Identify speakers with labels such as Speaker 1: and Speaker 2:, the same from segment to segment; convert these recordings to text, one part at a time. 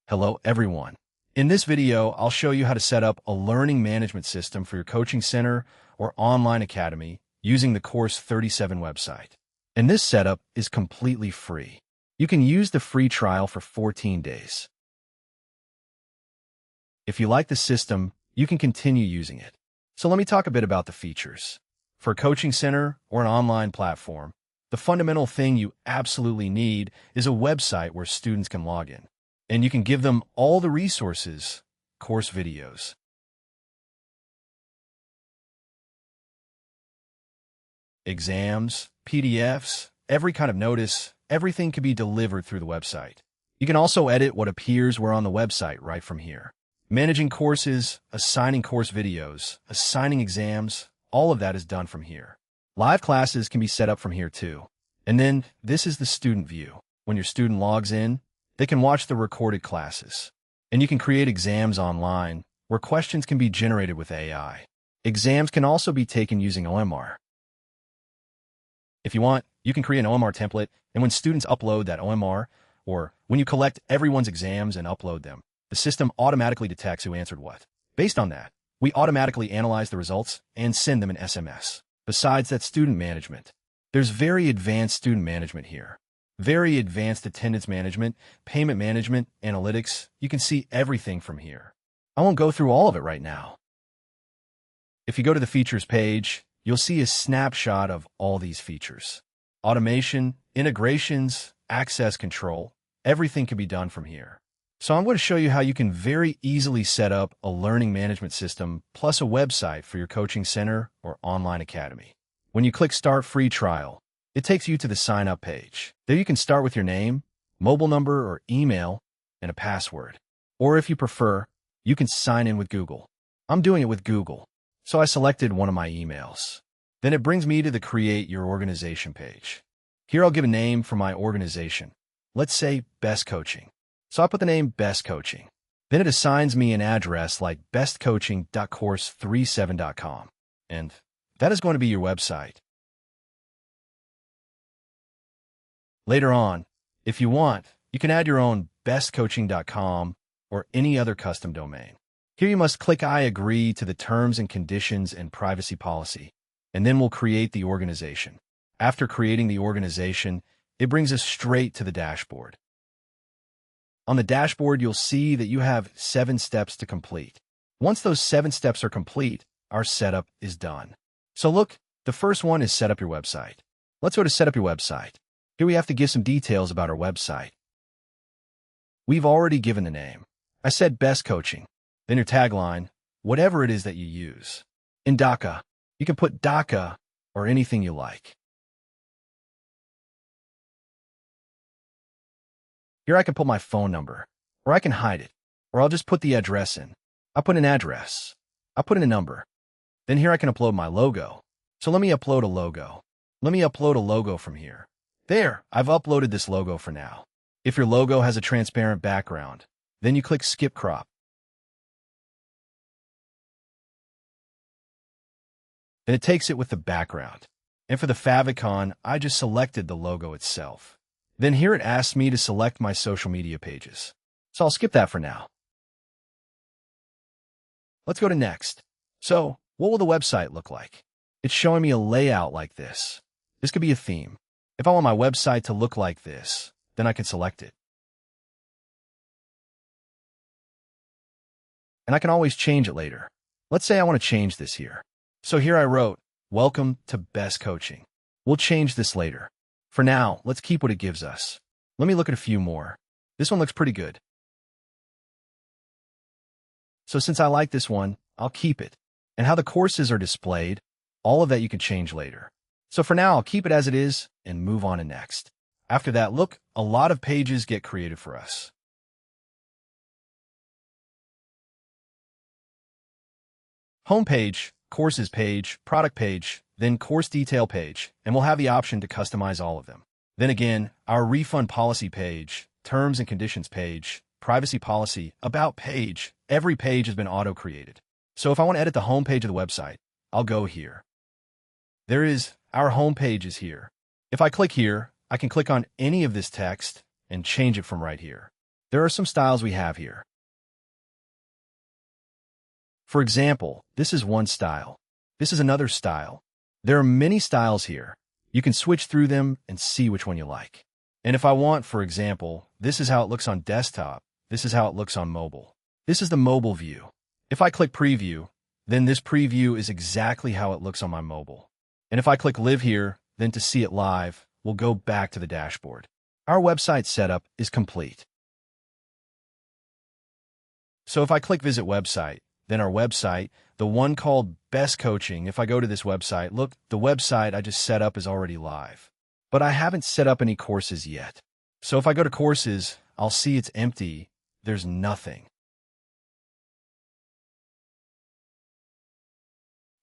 Speaker 1: Hello everyone. In this video, I'll show you how to set up a learning management system for your coaching center or online academy using the Course37 website. And this setup is completely free. You can use the free trial for 14 days. If you like the system, you can continue using it. So let me talk a bit about the features. For a coaching center or an online platform, the fundamental thing you absolutely need is a website where students can log in. And you can give them all the resources, course videos, exams, PDFs, every kind of notice, everything can be delivered through the website. You can also edit what appears where on the website right from here. Managing courses, assigning course videos, assigning exams, all of that is done from here. Live classes can be set up from here too. And then this is the student view. When your student logs in, they can watch the recorded classes. And you can create exams online where questions can be generated with AI. Exams can also be taken using OMR. If you want, you can create an OMR template, and when students upload that OMR, or when you collect everyone's exams and upload them, the system automatically detects who answered what. Based on that, we automatically analyze the results and send them an SMS. Besides that, student management. There's very advanced student management here. Very advanced attendance management, payment management, analytics. You can see everything from here. I won't go through all of it right now. If you go to the features page, you'll see a snapshot of all these features. Automation, integrations, access control, everything can be done from here. So I'm going to show you how you can very easily set up a learning management system plus a website for your coaching center or online academy. When you click Start Free Trial, it takes you to the sign up page. There you can start with your name, mobile number or email, and a password. Or if you prefer, you can sign in with Google. I'm doing it with Google, so I selected one of my emails. Then it brings me to the Create Your Organization page. Here I'll give a name for my organization. Let's say Best Coaching. So I put the name Best Coaching. Then it assigns me an address like bestcoaching.course37.com. And that is going to be your website. Later on, if you want, you can add your own bestcoaching.com or any other custom domain. Here you must click I agree to the terms and conditions and privacy policy, and then we'll create the organization. After creating the organization, it brings us straight to the dashboard. On the dashboard, you'll see that you have 7 steps to complete. Once those 7 steps are complete, our setup is done. So look, the first one is set up your website. Let's go to set up your website. Here we have to give some details about our website. We've already given the name. I said Best Coaching. Then your tagline, whatever it is that you use. In DACA, you can put DACA or anything you like. Here I can put my phone number, or I can hide it, or I'll just put the address in. I put an address. I put in a number. Then here I can upload my logo. So let me upload a logo. Let me upload a logo from here. There, I've uploaded this logo for now. If your logo has a transparent background, then you click Skip Crop. Then it takes it with the background. And for the favicon, I just selected the logo itself. Then here it asks me to select my social media pages. So I'll skip that for now. Let's go to Next. So, what will the website look like? It's showing me a layout like this. This could be a theme. If I want my website to look like this, then I can select it. And I can always change it later. Let's say I want to change this here. So here I wrote, Welcome to Best Coaching. We'll change this later. For now, let's keep what it gives us. Let me look at a few more. This one looks pretty good. So since I like this one, I'll keep it. And how the courses are displayed, all of that you can change later. So for now, I'll keep it as it is and move on to Next. After that, look, a lot of pages get created for us. Homepage, courses page, product page, then course detail page, and we'll have the option to customize all of them. Then again, our refund policy page, terms and conditions page, privacy policy, about page, every page has been auto-created. So if I want to edit the homepage of the website, I'll go here. Our homepage is here. If I click here, I can click on any of this text and change it from right here. There are some styles we have here. For example, this is one style. This is another style. There are many styles here. You can switch through them and see which one you like. And if I want, for example, this is how it looks on desktop. This is how it looks on mobile. This is the mobile view. If I click preview, then this preview is exactly how it looks on my mobile. And if I click live here, then to see it live, we'll go back to the dashboard. Our website setup is complete. So if I click visit website, then our website, the one called Best Coaching, if I go to this website, look, the website I just set up is already live. But I haven't set up any courses yet. So if I go to courses, I'll see it's empty. There's nothing.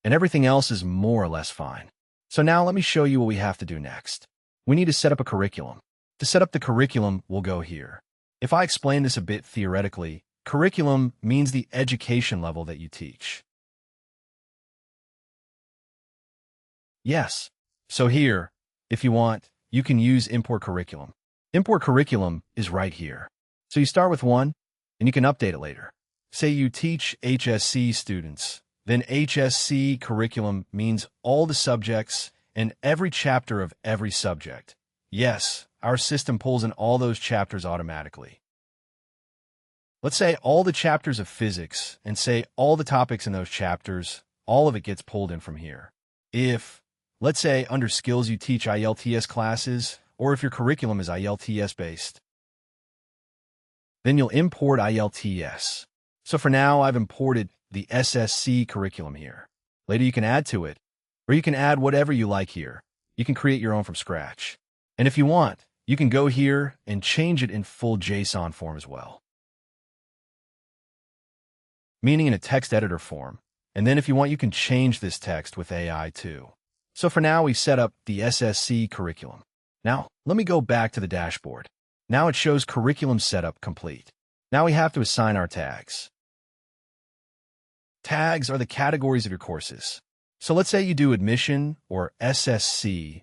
Speaker 1: And everything else is more or less fine. So now let me show you what we have to do next. We need to set up a curriculum. To set up the curriculum, we'll go here. If I explain this a bit theoretically, curriculum means the education level that you teach. Yes. So here, if you want, you can use import curriculum. Import curriculum is right here. So you start with one, and you can update it later. Say you teach HSC students. Then HSC curriculum means all the subjects and every chapter of every subject. Yes, our system pulls in all those chapters automatically. Let's say all the chapters of physics and say all the topics in those chapters, all of it gets pulled in from here. If, let's say, under skills you teach IELTS classes, or if your curriculum is IELTS based, then you'll import IELTS. So for now, I've imported the SSC curriculum here. Later you can add to it, or you can add whatever you like here. You can create your own from scratch. And if you want, you can go here and change it in full JSON form as well. Meaning in a text editor form. And then if you want, you can change this text with AI too. So for now, we set up the SSC curriculum. Now, let me go back to the dashboard. Now it shows curriculum setup complete. Now we have to assign our tags. Tags are the categories of your courses. So let's say you do admission or SSC,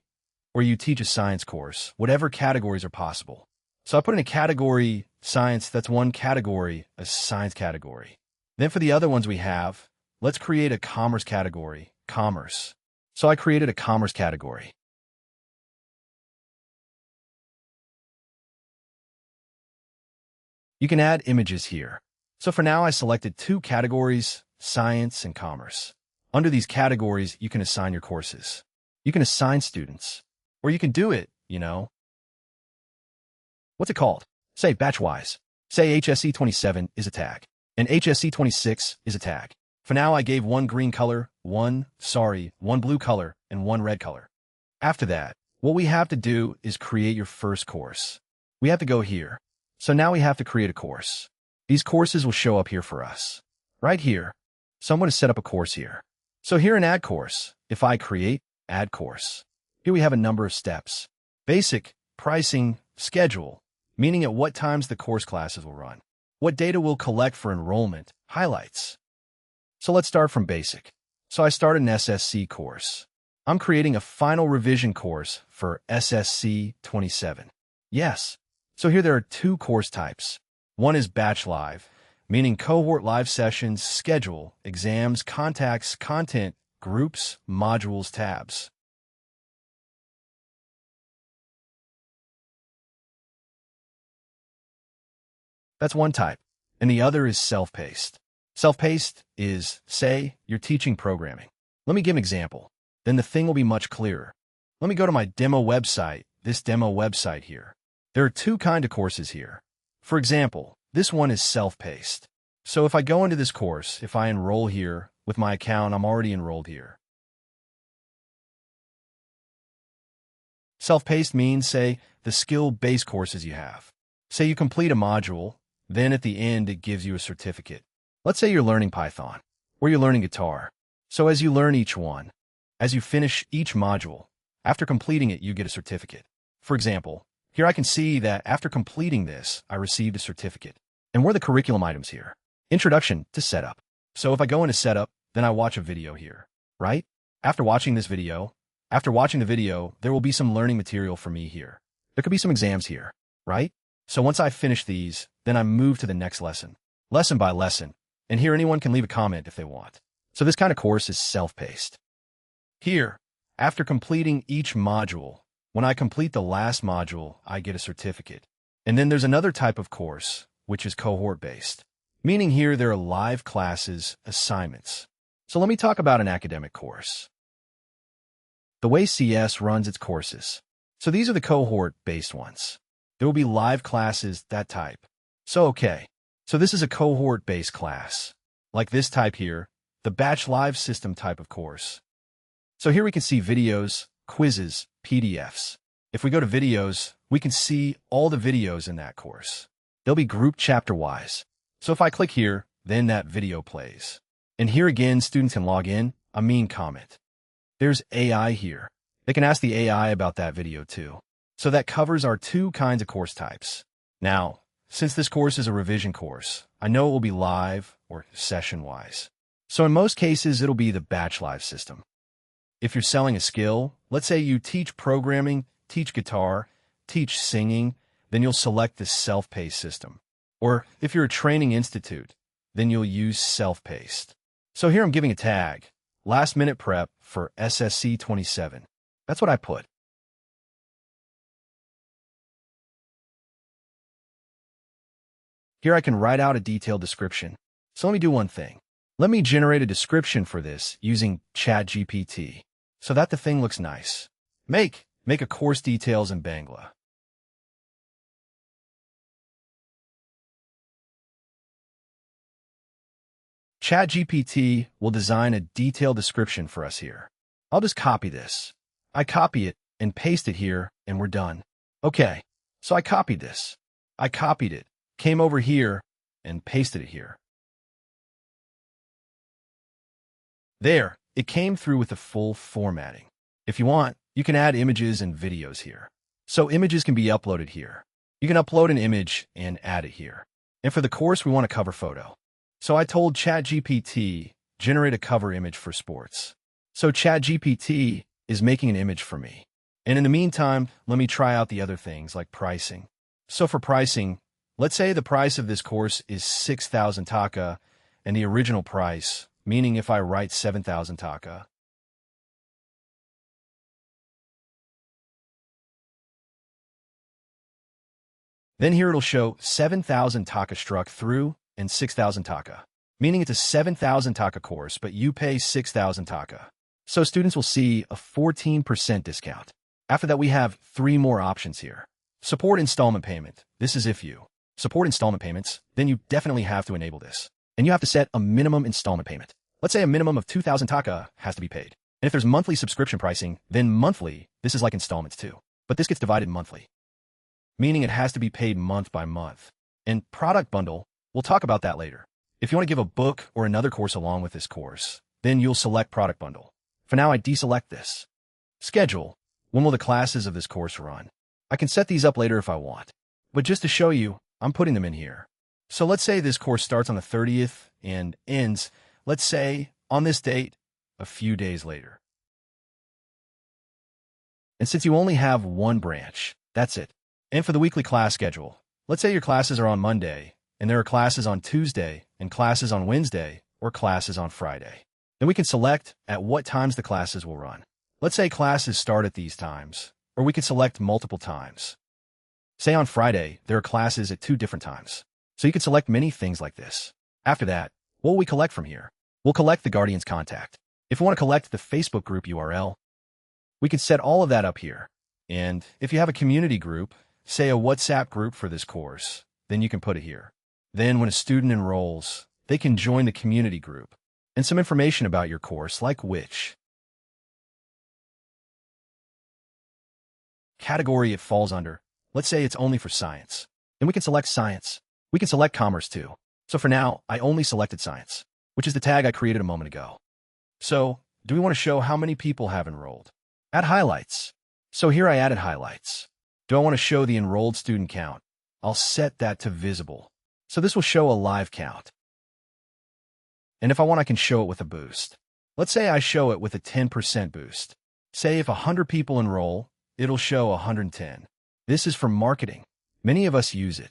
Speaker 1: or you teach a science course, whatever categories are possible. So I put in a category science, that's one category, a science category. Then for the other ones we have, let's create a commerce category, commerce. So I created a commerce category. You can add images here. So for now, I selected two categories, science and commerce. Under these categories, you can assign your courses. You can assign students. Or you can do it, what's it called? Say batch-wise. Say HSC 27 is a tag, and HSC 26 is a tag. For now, I gave one green color, one blue color, and one red color. After that, what we have to do is create your first course. We have to go here. So now we have to create a course. These courses will show up here for us. Right here. So I'm going to set up a course here. So here in Add Course, if I create Add Course, here we have a number of steps. Basic, pricing, schedule, meaning at what times the course classes will run. What data we'll collect for enrollment, highlights. So let's start from basic. So I started an SSC course. I'm creating a final revision course for SSC 27. Yes. So here there are two course types. One is batch live, meaning cohort live sessions, schedule, exams, contacts, content, groups, modules, tabs. That's one type. And the other is self-paced. Self-paced is, say, you're teaching programming. Let me give an example. Then the thing will be much clearer. Let me go to my demo website, this demo website here. There are two kinds of courses here. For example, this one is self-paced. So if I go into this course, if I enroll here with my account, I'm already enrolled here. Self-paced means, say, the skill-based courses you have. Say you complete a module, then at the end it gives you a certificate. Let's say you're learning Python, or you're learning guitar. So as you learn each one, as you finish each module, after completing it, you get a certificate. For example, here I can see that after completing this, I received a certificate. And where are the curriculum items here? Introduction to Setup. So if I go into Setup, then I watch a video here, right? After watching the video, there will be some learning material for me here. There could be some exams here, right? So once I finish these, Then I move to the next lesson by lesson, and here anyone can leave a comment if they want. So this kind of course is self-paced. Here, after completing each module, when I complete the last module, I get a certificate. And then there's another type of course, which is cohort-based, meaning here there are live classes, assignments. So let me talk about an academic course. The way CS runs its courses. So these are the cohort-based ones. There will be live classes, that type. So this is a cohort-based class, like this type here, the batch live system type of course. So here we can see videos, quizzes, PDFs. If we go to videos, we can see all the videos in that course. They'll be grouped chapter-wise. So if I click here, then that video plays. And here again, students can log in, comment. There's AI here. They can ask the AI about that video too. So that covers our two kinds of course types. Now, since this course is a revision course, I know it will be live or session-wise. So in most cases, it'll be the batch live system. If you're selling a skill, let's say you teach programming, teach guitar, teach singing, then you'll select the self-paced system. Or if you're a training institute, then you'll use self-paced. So here I'm giving a tag, last-minute prep for SSC 27. That's what I put. Here I can write out a detailed description. So let me do one thing. Let me generate a description for this using ChatGPT so that the thing looks nice. Make a course details in Bangla. ChatGPT will design a detailed description for us here. I'll just copy this. I copy it and paste it here, and we're done. Okay, so I copied this. I copied it, came over here, and pasted it here. There, it came through with the full formatting. If you want, you can add images and videos here. So images can be uploaded here. You can upload an image and add it here. And for the course, we want a cover photo. So I told ChatGPT, generate a cover image for sports. So ChatGPT is making an image for me. And in the meantime, let me try out the other things like pricing. So for pricing, let's say the price of this course is 6,000 taka and the original price, meaning if I write 7,000 taka. Then here it'll show 7,000 taka struck through and 6,000 taka, meaning it's a 7,000 taka course, but you pay 6,000 taka. So students will see a 14% discount. After that, we have 3 more options here. Support installment payment. This is if you support installment payments, then you definitely have to enable this. And you have to set a minimum installment payment. Let's say a minimum of 2,000 taka has to be paid. And if there's monthly subscription pricing, then monthly, this is like installments too. But this gets divided monthly, meaning it has to be paid month by month. And product bundle, we'll talk about that later. If you want to give a book or another course along with this course, then you'll select product bundle. For now, I deselect this. Schedule. When will the classes of this course run? I can set these up later if I want. But just to show you, I'm putting them in here. So let's say this course starts on the 30th and ends, let's say, on this date, a few days later. And since you only have one branch, that's it. And for the weekly class schedule, let's say your classes are on Monday, and there are classes on Tuesday, and classes on Wednesday, or classes on Friday. Then we can select at what times the classes will run. Let's say classes start at these times, or we could select multiple times. Say on Friday, there are classes at 2 different times. So you can select many things like this. After that, what will we collect from here? We'll collect the guardian's contact. If we want to collect the Facebook group URL, we can set all of that up here. And if you have a community group, say a WhatsApp group for this course, then you can put it here. Then when a student enrolls, they can join the community group. And some information about your course, like which category it falls under. Let's say it's only for science. Then we can select science. We can select commerce too. So for now, I only selected science, which is the tag I created a moment ago. So, do we want to show how many people have enrolled? Add highlights. So here I added highlights. Do I want to show the enrolled student count? I'll set that to visible. So this will show a live count. And if I want, I can show it with a boost. Let's say I show it with a 10% boost. Say if 100 people enroll, it'll show 110. This is for marketing. Many of us use it.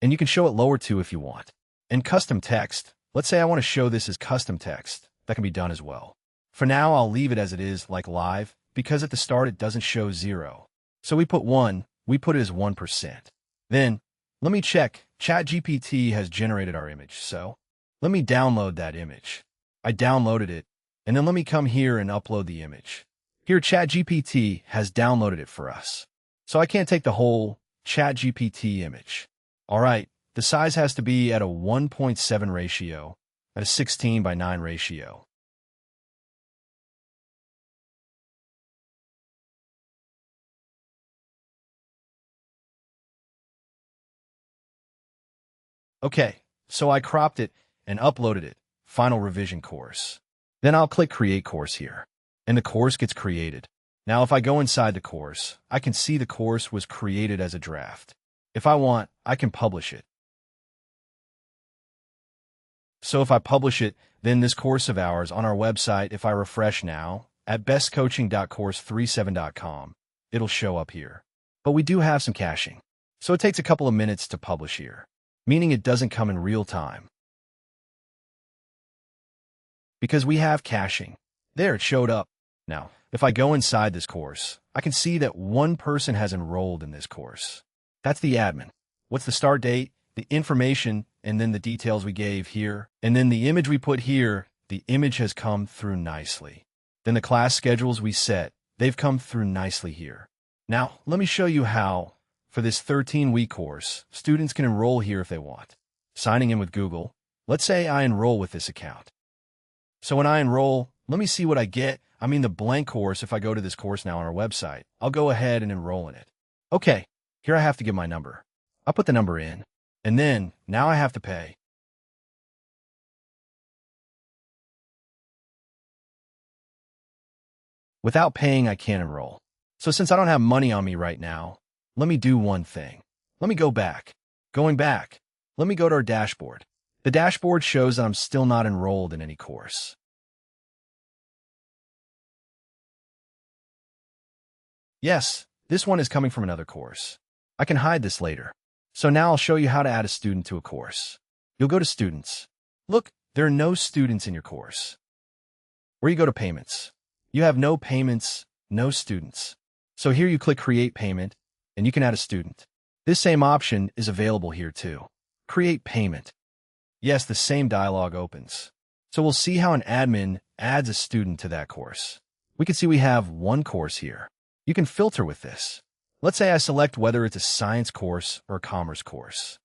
Speaker 1: And you can show it lower too if you want. And custom text, let's say I want to show this as custom text. That can be done as well. For now, I'll leave it as it is, like live, because at the start it doesn't show 0. So we put 1, we put it as 1%. Then, let me check. ChatGPT has generated our image, so let me download that image. I downloaded it, and then let me come here and upload the image. Here, ChatGPT has downloaded it for us. So I can't take the whole ChatGPT image. All right, the size has to be at a 1.7 ratio, at a 16:9 ratio. Okay, so I cropped it and uploaded it, final revision course. Then I'll click Create Course here, and the course gets created. Now if I go inside the course, I can see the course was created as a draft. If I want, I can publish it. So if I publish it, then this course of ours on our website, if I refresh now, at bestcoaching.course37.com, it'll show up here. But we do have some caching, so it takes a couple of minutes to publish here, meaning it doesn't come in real time. Because we have caching. There, it showed up. Now, if I go inside this course, I can see that one person has enrolled in this course. That's the admin. What's the start date, the information, and then the details we gave here, and then the image we put here, the image has come through nicely. Then the class schedules we set, they've come through nicely here. Now, let me show you how, for this 13-week course, students can enroll here if they want. Signing in with Google, let's say I enroll with this account. So when I enroll, let me see what I get. I mean the blank course. If I go to this course now on our website, I'll go ahead and enroll in it. Okay, here I have to give my number. I'll put the number in, and then now I have to pay. Without paying, I can't enroll. So since I don't have money on me right now, let me do one thing. Let me go back. Going back, let me go to our dashboard. The dashboard shows that I'm still not enrolled in any course. Yes, this one is coming from another course. I can hide this later. So now I'll show you how to add a student to a course. You'll go to Students. Look, there are no students in your course. Where you go to Payments. You have no payments, no students. So here you click Create Payment, and you can add a student. This same option is available here too. Create Payment. Yes, the same dialog opens. So we'll see how an admin adds a student to that course. We can see we have one course here. You can filter with this. Let's say I select whether it's a science course or a commerce course.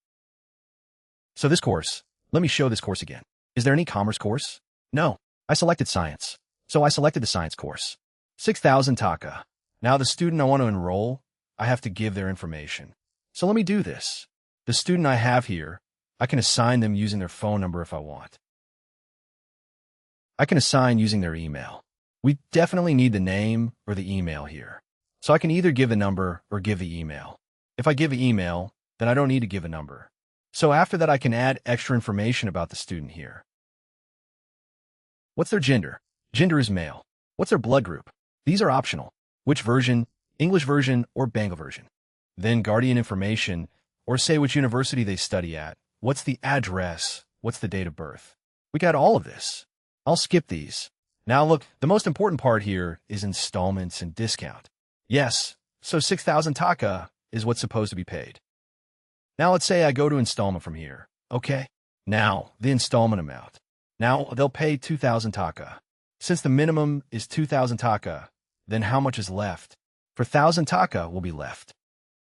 Speaker 1: So this course, let me show this course again. Is there any commerce course? No, I selected science. So I selected the science course. 6,000 taka. Now the student I want to enroll, I have to give their information. So let me do this. The student I have here, I can assign them using their phone number if I want. I can assign using their email. We definitely need the name or the email here. So I can either give the number or give the email. If I give the email, then I don't need to give a number. So after that, I can add extra information about the student here. What's their gender? Gender is male. What's their blood group? These are optional. Which version? English version or Bengal version? Then guardian information, or say which university they study at. What's the address? What's the date of birth? We got all of this. I'll skip these. Now look, the most important part here is installments and discount. Yes, so 6,000 taka is what's supposed to be paid. Now let's say I go to installment from here. Okay, now the installment amount. Now they'll pay 2,000 taka. Since the minimum is 2,000 taka, then how much is left? For 1,000 taka will be left,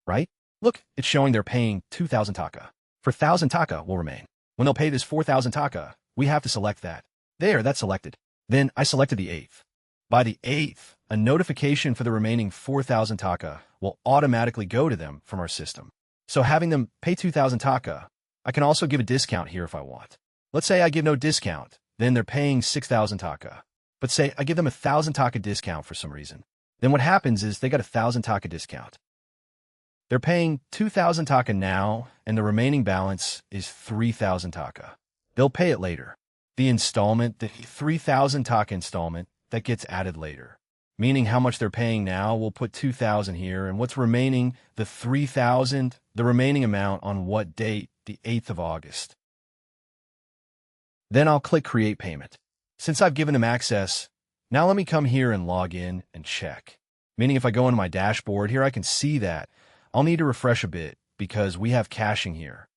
Speaker 1: right? Look, it's showing they're paying 2,000 taka. For 1,000 taka will remain. When they'll pay this 4,000 taka, we have to select that. There, that's selected. Then I selected the 8th. By the 8th, a notification for the remaining 4,000 taka will automatically go to them from our system. So having them pay 2,000 taka, I can also give a discount here if I want. Let's say I give no discount, then they're paying 6,000 taka. But say I give them 1,000 taka discount for some reason. Then what happens is they got 1,000 taka discount. They're paying 2,000 taka now, and the remaining balance is 3,000 taka. They'll pay it later. The installment, the 3,000 taka installment, that gets added later. meaning how much they're paying now. We'll put 2,000 here, and what's remaining, the 3,000, the remaining amount on what date? The 8th of August. Then I'll click Create Payment. Since I've given them access, now let me come here and log in and check. Meaning if I go into my dashboard here, I can see that. I'll need to refresh a bit because we have caching here.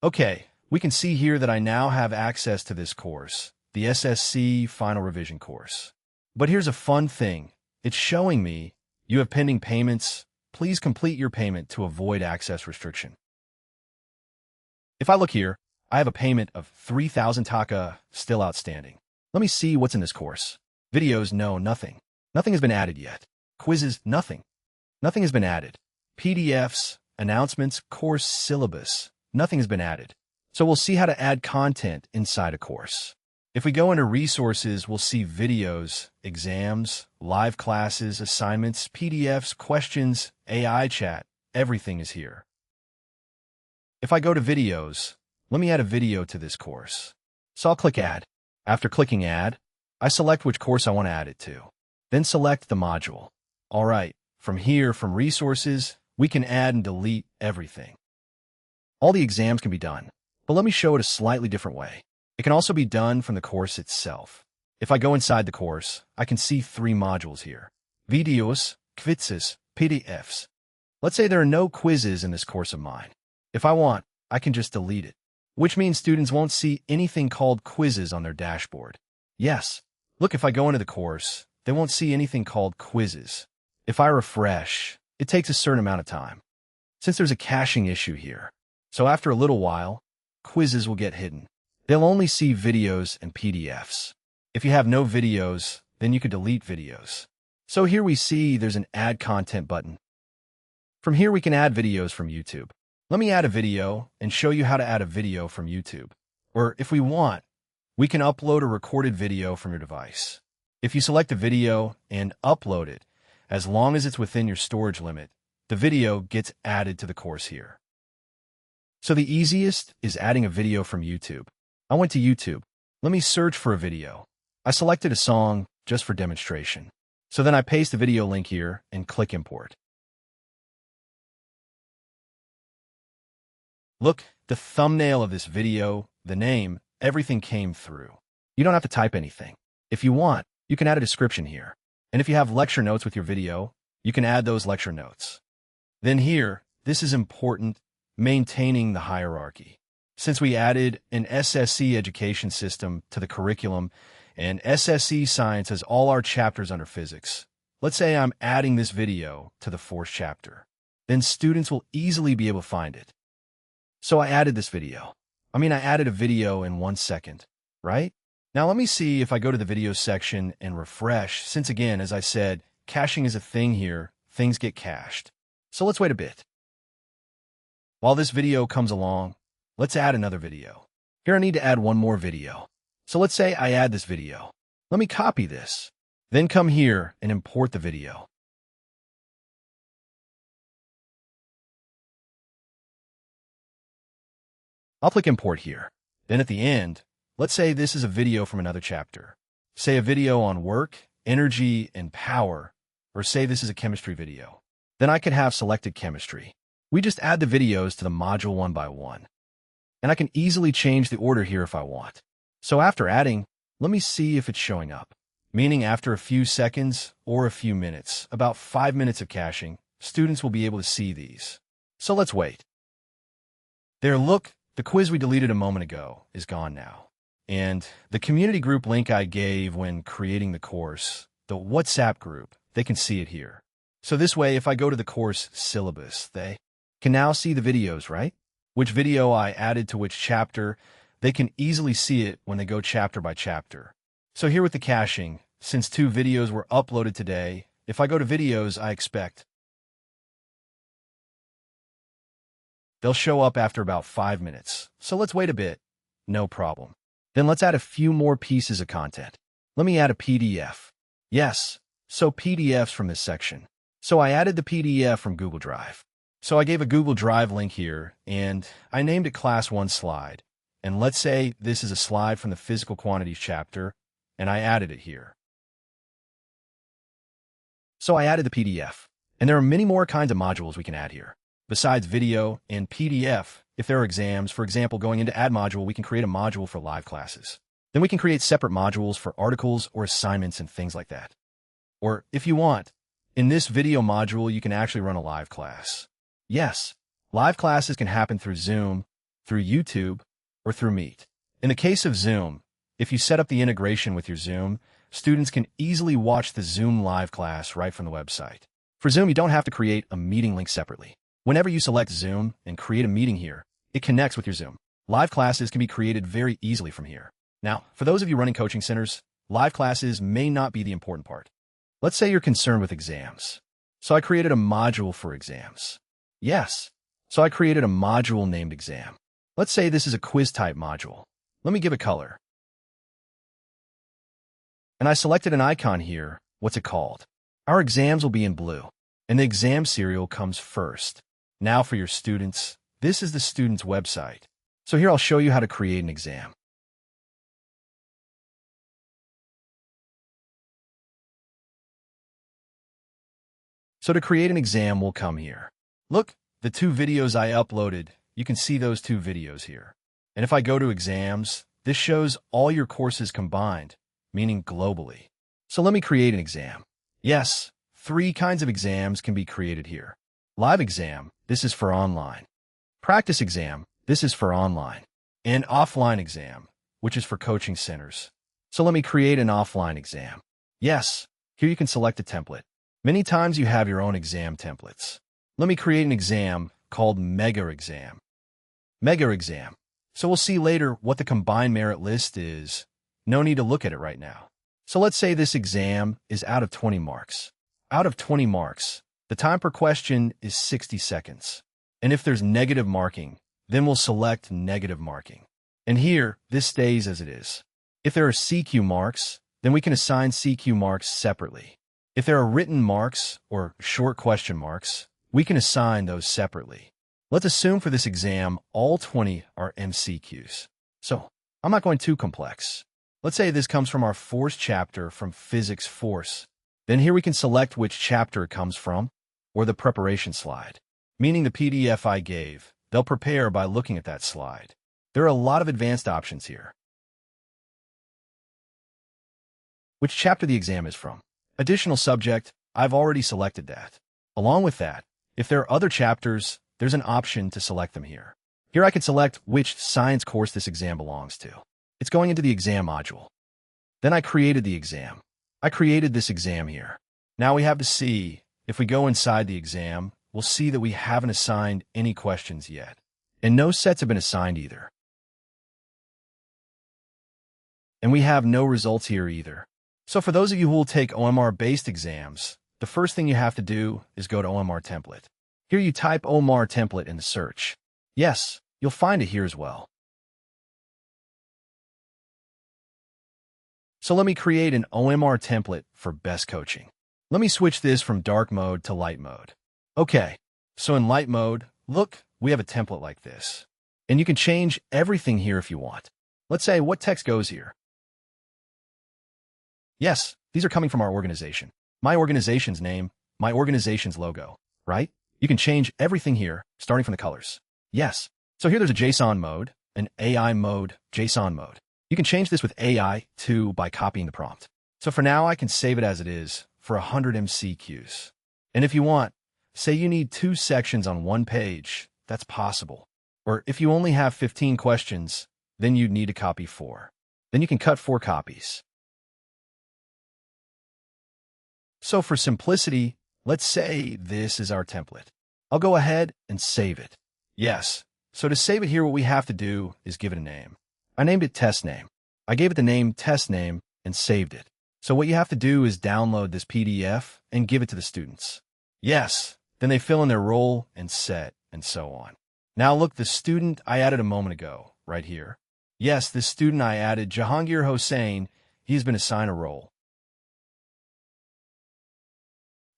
Speaker 1: Okay, we can see here that I now have access to this course, the SSC Final Revision course. But here's a fun thing. It's showing me you have pending payments. Please complete your payment to avoid access restriction. If I look here, I have a payment of 3,000 taka still outstanding. Let me see what's in this course. Videos, no, nothing. Nothing has been added yet. Quizzes, nothing. Nothing has been added. PDFs, announcements, course syllabus, nothing has been added. So we'll see how to add content inside a course. If we go into resources, we'll see videos, exams, live classes, assignments, PDFs, questions, AI chat, everything is here. If I go to videos, let me add a video to this course. So I'll click Add. After clicking Add, I select which course I want to add it to. Then select the module. All right, from here, from resources, we can add and delete everything. All the exams can be done, but let me show it a slightly different way. It can also be done from the course itself. If I go inside the course, I can see 3 modules here. Videos, quizzes, PDFs. Let's say there are no quizzes in this course of mine. If I want, I can just delete it, which means students won't see anything called quizzes on their dashboard. Yes, look, if I go into the course, they won't see anything called quizzes. If I refresh, it takes a certain amount of time, since there's a caching issue here. So after a little while, quizzes will get hidden. They'll only see videos and PDFs. If you have no videos, then you could delete videos. So here we see there's an Add Content button. From here we can add videos from YouTube. Let me add a video and show you how to add a video from YouTube. Or if we want, we can upload a recorded video from your device. If you select a video and upload it, as long as it's within your storage limit, the video gets added to the course here. So the easiest is adding a video from YouTube. I went to YouTube. Let me search for a video. I selected a song just for demonstration. So then I paste the video link here and click Import. Look, the thumbnail of this video, the name, everything came through. You don't have to type anything. If you want, you can add a description here. And if you have lecture notes with your video, you can add those lecture notes. Then here, this is important, maintaining the hierarchy. Since we added an SSC education system to the curriculum, and SSC Science has all our chapters under physics, let's say I'm adding this video to the 4th chapter. Then students will easily be able to find it. So I added this video. I added a video in 1 second, right? Now let me see if I go to the video section and refresh, since again, as I said, caching is a thing here, things get cached. So let's wait a bit. While this video comes along, let's add another video. Here I need to add one more video. So let's say I add this video. Let me copy this. Then come here and import the video. I'll click Import here. Then at the end, let's say this is a video from another chapter. Say a video on work, energy, and power, or say this is a chemistry video. Then I could have selected chemistry. We just add the videos to the module one by one. And I can easily change the order here if I want. So after adding, let me see if it's showing up. Meaning after a few seconds or a few minutes, about 5 minutes of caching, students will be able to see these. So let's wait. There, look, the quiz we deleted a moment ago is gone now. And the community group link I gave when creating the course, the WhatsApp group, they can see it here. So this way, if I go to the course syllabus, they can now see the videos, right? Which video I added to which chapter, they can easily see it when they go chapter by chapter. So here with the caching, since 2 videos were uploaded today, if I go to videos, I expect they'll show up after about 5 minutes. So let's wait a bit. No problem. Then let's add a few more pieces of content. Let me add a PDF. Yes, so PDFs from this section. So I added the PDF from Google Drive. So I gave a Google Drive link here, and I named it Class 1 Slide. And let's say this is a slide from the physical quantities chapter, and I added it here. So I added the PDF. And there are many more kinds of modules we can add here. Besides video and PDF, if there are exams, for example, going into Add module, we can create a module for live classes. Then we can create separate modules for articles or assignments and things like that. Or if you want, in this video module, you can actually run a live class. Yes, live classes can happen through Zoom, through YouTube, or through Meet. In the case of Zoom, if you set up the integration with your Zoom, students can easily watch the Zoom live class right from the website. For Zoom, you don't have to create a meeting link separately. Whenever you select Zoom and create a meeting here, it connects with your Zoom. Live classes can be created very easily from here. Now, for those of you running coaching centers, live classes may not be the important part. Let's say you're concerned with exams. So I created a module for exams. Yes. So I created a module named exam. Let's say this is a quiz type module. Let me give a color. And I selected an icon here. What's it called? Our exams will be in blue, and the exam serial comes first. Now for your students, this is the student's website. So here I'll show you how to create an exam. So to create an exam, we'll come here. Look, the 2 videos I uploaded, you can see those 2 videos here. And if I go to exams, this shows all your courses combined, meaning globally. So let me create an exam. Yes, 3 kinds of exams can be created here. Live exam, this is for online. Practice exam, this is for online. And offline exam, which is for coaching centers. So let me create an offline exam. Yes, here you can select a template. Many times you have your own exam templates. Let me create an exam called Mega Exam. Mega Exam. So we'll see later what the combined merit list is. No need to look at it right now. So let's say this exam is out of 20 marks. Out of 20 marks, the time per question is 60 seconds. And if there's negative marking, then we'll select negative marking. And here, this stays as it is. If there are CQ marks, then we can assign CQ marks separately. If there are written marks or short question marks, we can assign those separately. Let's assume for this exam, all 20 are MCQs. So I'm not going too complex. Let's say this comes from our Force chapter from Physics Force. Then here we can select which chapter it comes from, or the preparation slide, meaning the PDF I gave. They'll prepare by looking at that slide. There are a lot of advanced options here. Which chapter the exam is from. Additional subject, I've already selected that. Along with that, if there are other chapters, there's an option to select them here. Here I can select which science course this exam belongs to. It's going into the exam module. Then I created the exam. I created this exam here. Now we have to see, if we go inside the exam, we'll see that we haven't assigned any questions yet. And no sets have been assigned either. And we have no results here either. So for those of you who will take OMR-based exams, the first thing you have to do is go to OMR template. Here you type OMR template in the search. Yes, you'll find it here as well. So let me create an OMR template for best coaching. Let me switch this from dark mode to light mode. Okay, so in light mode, look, we have a template like this. And you can change everything here if you want. Let's say what text goes here. Yes, these are coming from our organization. My organization's name, my organization's logo, right? You can change everything here, starting from the colors. Yes. So here there's a JSON mode, an AI mode, JSON mode. You can change this with AI too by copying the prompt. So for now, I can save it as it is for 100 MCQs. And if you want, say you need 2 sections on 1 page, that's possible. Or if you only have 15 questions, then you'd need to copy 4. Then you can cut 4 copies. So for simplicity, let's say this is our template. I'll go ahead and save it. Yes. So to save it here, what we have to do is give it a name. I named it test name. I gave it the name test name and saved it. So what you have to do is download this PDF and give it to the students. Yes. Then they fill in their role and set and so on. Now look, the student I added a moment ago, right here. Yes, this student I added, Jahangir Hossain, he has been assigned a role.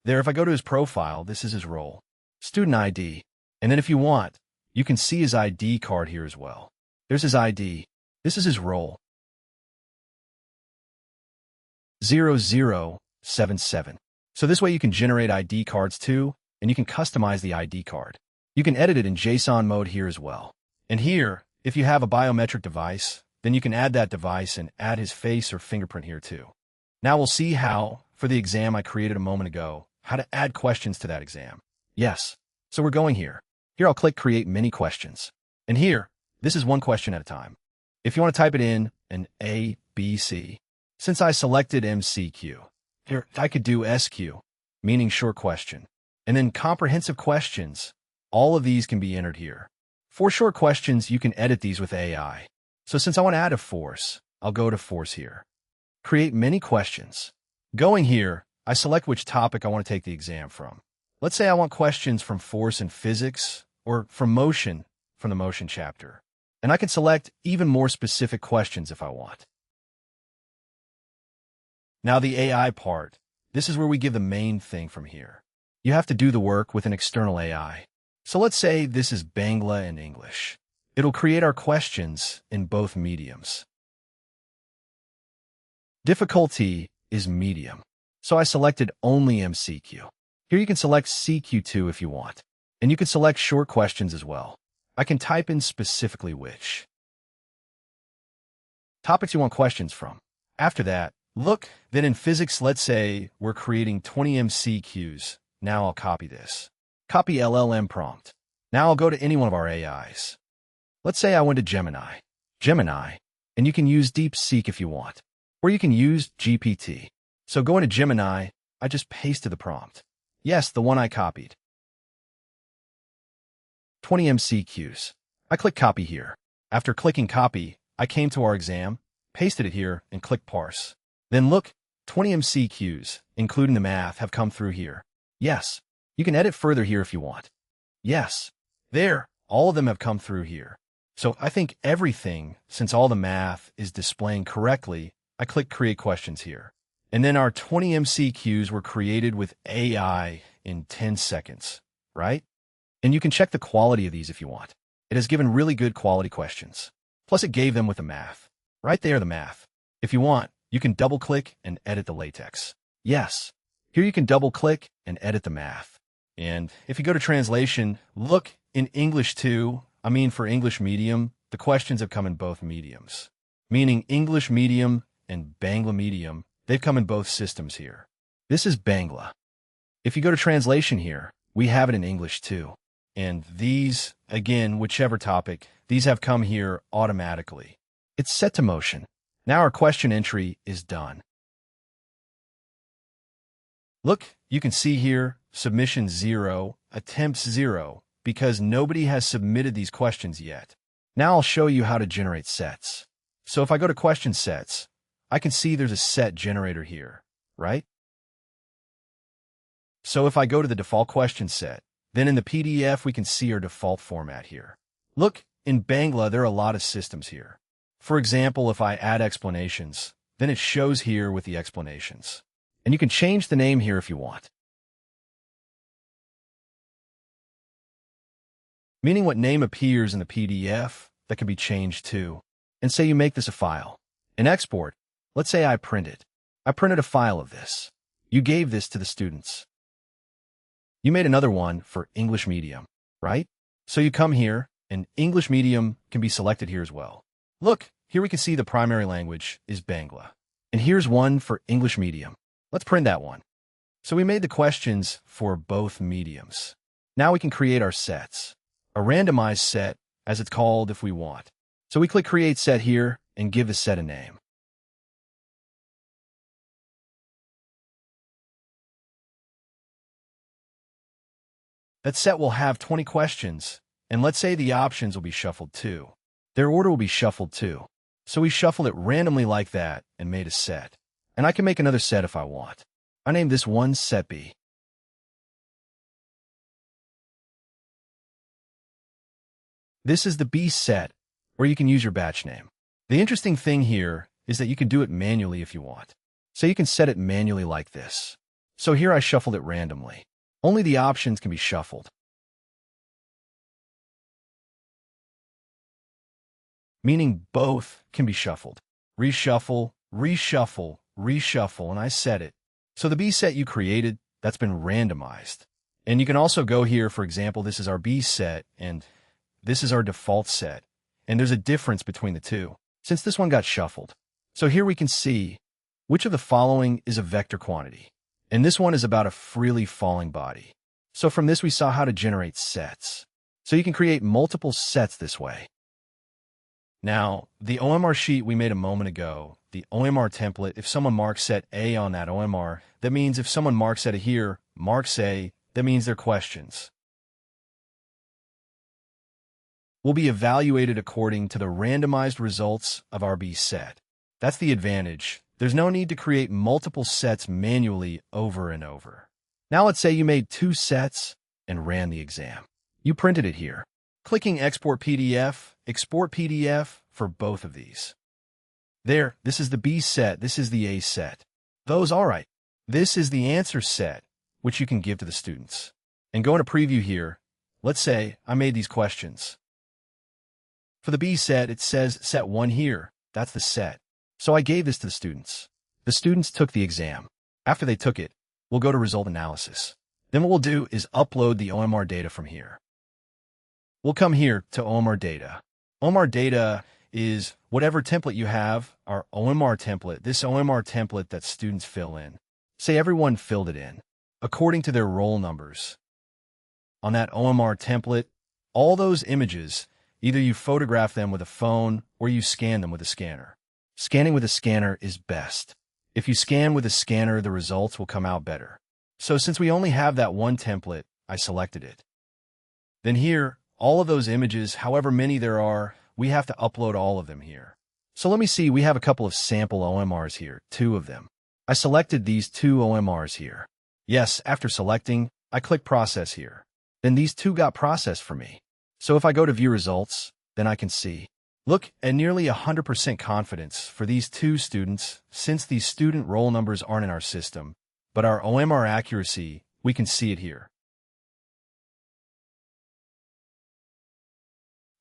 Speaker 1: There, if I go to his profile, this is his role. Student ID. And then if you want, you can see his ID card here as well. There's his ID. This is his role. 0077. So this way you can generate ID cards too, and you can customize the ID card. You can edit it in JSON mode here as well. And here, if you have a biometric device, then you can add that device and add his face or fingerprint here too. Now we'll see how, for the exam I created a moment ago, how to add questions to that exam. Yes. So we're going here. Here I'll click Create Mini Questions. And here, this is one question at a time. If you want to type it in an A, B, C, since I selected MCQ, here I could do SQ, meaning short question. And then comprehensive questions. All of these can be entered here. For short questions, you can edit these with AI. So since I want to add a force, I'll go to force here. Create many questions. Going here, I select which topic I want to take the exam from. Let's say I want questions from force and physics, or from motion from the motion chapter. And I can select even more specific questions if I want. Now the AI part, this is where we give the main thing from here. You have to do the work with an external AI. So let's say this is Bangla and English. It'll create our questions in both mediums. Difficulty is medium. So I selected only MCQ. Here you can select CQ2 if you want. And you can select short questions as well. I can type in specifically which topics you want questions from. After that, look, then in physics, let's say we're creating 20 MCQs. Now I'll copy this. Copy LLM prompt. Now I'll go to any one of our AIs. Let's say I went to Gemini. And you can use DeepSeek if you want. Or you can use GPT. So going to Gemini, I just pasted the prompt. Yes, the one I copied. 20 MCQs. I click copy here. After clicking copy, I came to our exam, pasted it here, and click parse. Then look, 20 MCQs, including the math, have come through here. Yes, you can edit further here if you want. Yes, there, all of them have come through here. So I think everything, since all the math is displaying correctly, I click create questions here. And then our 20 MCQs were created with AI in 10 seconds, right? And you can check the quality of these if you want. It has given really good quality questions. Plus it gave them with the math. Right there, the math. If you want, you can double click and edit the latex. Yes, here you can double click and edit the math. And if you go to translation, look, in English too, for English medium, the questions have come in both mediums. Meaning English medium and Bangla medium, they've come in both systems here. This is Bangla. If you go to translation here, we have it in English too. And these, again, whichever topic, these have come here automatically. It's set to motion. Now our question entry is done. Look, you can see here, submission 0, attempts 0, because nobody has submitted these questions yet. Now I'll show you how to generate sets. So if I go to question sets, I can see there's a set generator here, right? So if I go to the default question set, then in the PDF we can see our default format here. Look, in Bangla there are a lot of systems here. For example, if I add explanations, then it shows here with the explanations. And you can change the name here if you want. Meaning what name appears in the PDF, that can be changed too. And say you make this a file. In export, let's say I print it. I printed a file of this. You gave this to the students. You made another one for English medium, right? So you come here, and English medium can be selected here as well. Look, here we can see the primary language is Bangla. And here's one for English medium. Let's print that one. So we made the questions for both mediums. Now we can create our sets. A randomized set, as it's called if we want. So we click Create Set here and give the set a name. That set will have 20 questions, and let's say the options will be shuffled too. Their order will be shuffled too. So we shuffled it randomly like that and made a set. And I can make another set if I want. I named this one Set B. This is the B set, or you can use your batch name. The interesting thing here is that you can do it manually if you want. So you can set it manually like this. So here I shuffled it randomly. Only the options can be shuffled. meaning both can be shuffled. Reshuffle, reshuffle, reshuffle, and I set it. So the B set you created, that's been randomized. And you can also go here, for example, this is our B set, and this is our default set. And there's a difference between the two, since this one got shuffled. So here we can see which of the following is a vector quantity. And this one is about a freely falling body. So from this, we saw how to generate sets. So you can create multiple sets this way. Now, the OMR sheet we made a moment ago, the OMR template, if someone marks set A on that OMR, that means if someone marks set here, marks A, that means they're questions. Will be evaluated according to the randomized results of our B set. That's the advantage. There's no need to create multiple sets manually over and over. Now let's say you made 2 sets and ran the exam. You printed it here. Clicking Export PDF for both of these. There, this is the B set, this is the A set. Those, all right. This is the answer set, which you can give to the students. And go into preview here. Let's say I made these questions. For the B set, it says set 1 here. That's the set. So I gave this to the students. The students took the exam. After they took it, we'll go to result analysis. Then what we'll do is upload the OMR data from here. We'll come here to OMR data. OMR data is whatever template you have, our OMR template, this OMR template that students fill in. Say everyone filled it in, according to their roll numbers. On that OMR template, all those images, either you photograph them with a phone or you scan them with a scanner. Scanning with a scanner is best. If you scan with a scanner, the results will come out better. So since we only have that one template, I selected it. Then here, all of those images, however many there are, we have to upload all of them here. So let me see, we have a couple of sample OMRs here, 2 of them. I selected these 2 OMRs here. Yes, after selecting, I click Process here. Then these 2 got processed for me. So if I go to View Results, then I can see. Look, at nearly 100% confidence for these 2 students, since these student roll numbers aren't in our system, but our OMR accuracy, we can see it here.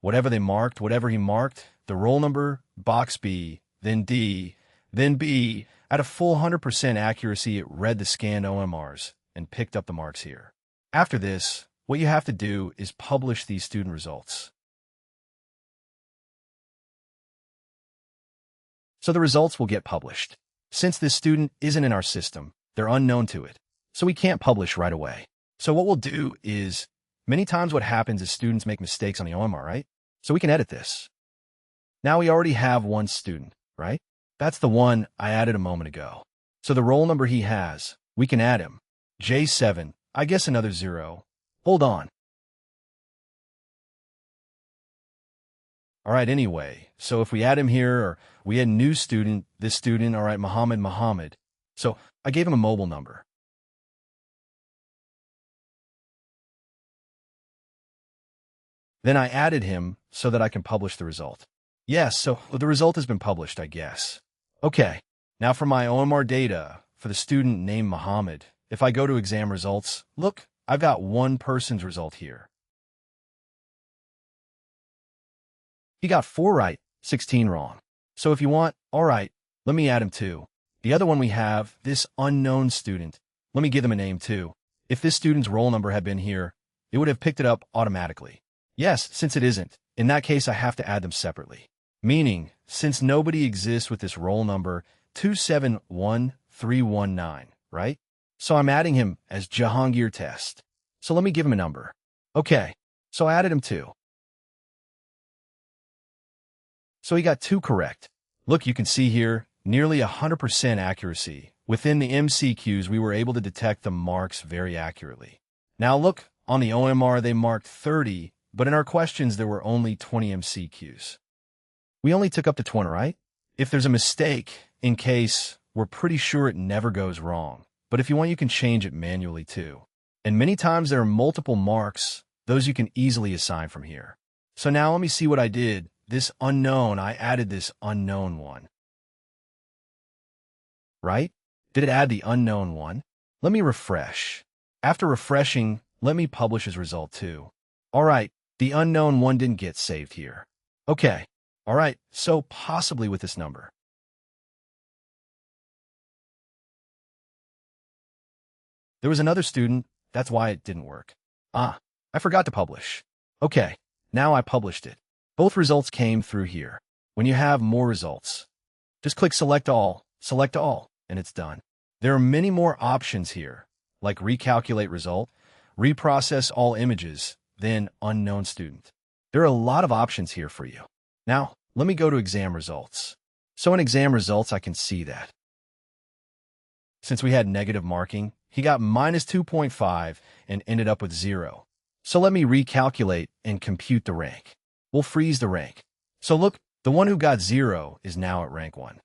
Speaker 1: Whatever they marked, whatever he marked, the roll number, box B, then D, then B, at a full 100% accuracy, it read the scanned OMRs and picked up the marks here. After this, what you have to do is publish these student results. So the results will get published. Since this student isn't in our system, they're unknown to it, so we can't publish right away. So what we'll do is, many times what happens is students make mistakes on the OMR, right? So we can edit this. Now we already have one student, right? That's the one I added a moment ago. So the roll number he has, we can add him. J7, I guess another 0. Hold on. All right, anyway, so if we add him here, or we add new student, this student, all right, Muhammad. So I gave him a mobile number. Then I added him so that I can publish the result. Yes, so the result has been published, I guess. Okay, now for my OMR data, for the student named Muhammad, if I go to exam results, look, I've got one person's result here. He got 4 right, 16 wrong. So if you want, all right, let me add him too. The other one we have, this unknown student, let me give them a name too. If this student's roll number had been here, it would have picked it up automatically. Yes, since it isn't, in that case I have to add them separately. Meaning, since nobody exists with this roll number 271319, right? So I'm adding him as Jahangir Test. So let me give him a number. Okay, so I added him too. So he got 2 correct. Look, you can see here, nearly 100% accuracy. Within the MCQs, we were able to detect the marks very accurately. Now look, on the OMR, they marked 30, but in our questions, there were only 20 MCQs. We only took up to 20, right? If there's a mistake, in case, we're pretty sure it never goes wrong. But if you want, you can change it manually too. And many times there are multiple marks, those you can easily assign from here. So now let me see what I did. This unknown, I added this unknown one. Right? Did it add the unknown one? Let me refresh. After refreshing, let me publish his result too. All right, the unknown one didn't get saved here. Okay. All right, so possibly with this number. There was another student, that's why it didn't work. Ah, I forgot to publish. Okay, now I published it. Both results came through here. When you have more results, just click select all, and it's done. There are many more options here, like recalculate result, reprocess all images, then unknown student. There are a lot of options here for you. Now, let me go to exam results. So in exam results, I can see that since we had negative marking, he got minus 2.5 and ended up with 0. So let me recalculate and compute the rank. We'll freeze the rank. So look, the one who got 0 is now at rank 1.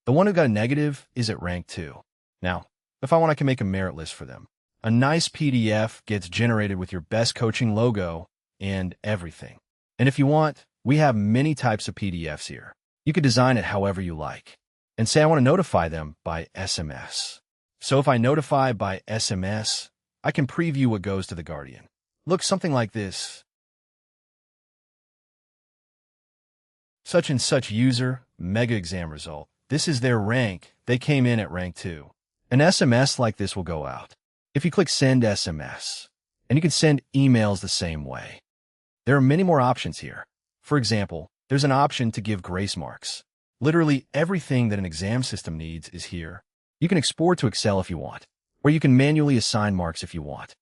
Speaker 1: The one who got a negative is at rank 2. Now, if I want, I can make a merit list for them. A nice PDF gets generated with your best coaching logo and everything. And if you want, we have many types of PDFs here. You could design it however you like. And say I want to notify them by SMS. So if I notify by SMS, I can preview what goes to the Guardian. Look something like this. Such and such user, mega exam result. This is their rank. They came in at rank 2. An SMS like this will go out. If you click Send SMS, and you can send emails the same way. There are many more options here. For example, there's an option to give grace marks. Literally everything that an exam system needs is here. You can export to Excel if you want, or you can manually assign marks if you want.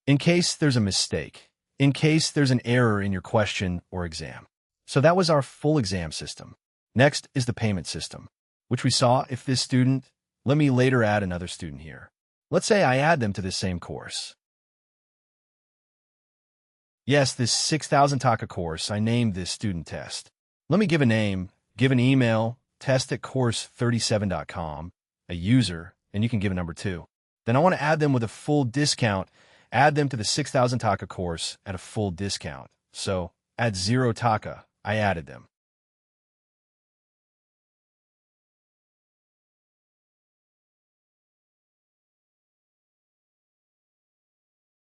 Speaker 1: In case there's a mistake, in case there's an error in your question or exam. So that was our full exam system. Next is the payment system, which we saw if this student, let me later add another student here. Let's say I add them to this same course. Yes, this 6,000 Taka course, I named this student test. Let me give a name, give an email, test@course37.com, a user, and you can give a number too. Then I want to add them with a full discount, add them to the 6,000 Taka course at a full discount. So at 0 Taka, I added them.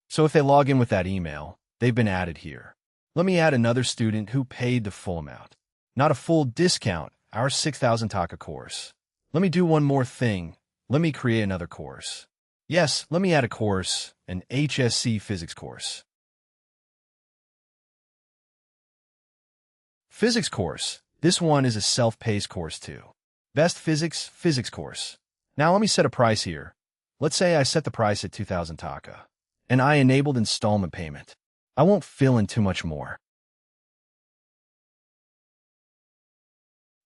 Speaker 1: So if they log in with that email, they've been added here. Let me add another student who paid the full amount. Not a full discount, our 6,000 Taka course. Let me do one more thing. Let me create another course. Yes, let me add a course, an HSC physics course. Physics course. This one is a self-paced course too. Best physics course. Now let me set a price here. Let's say I set the price at 2,000 Taka. And I enabled installment payment. I won't fill in too much more.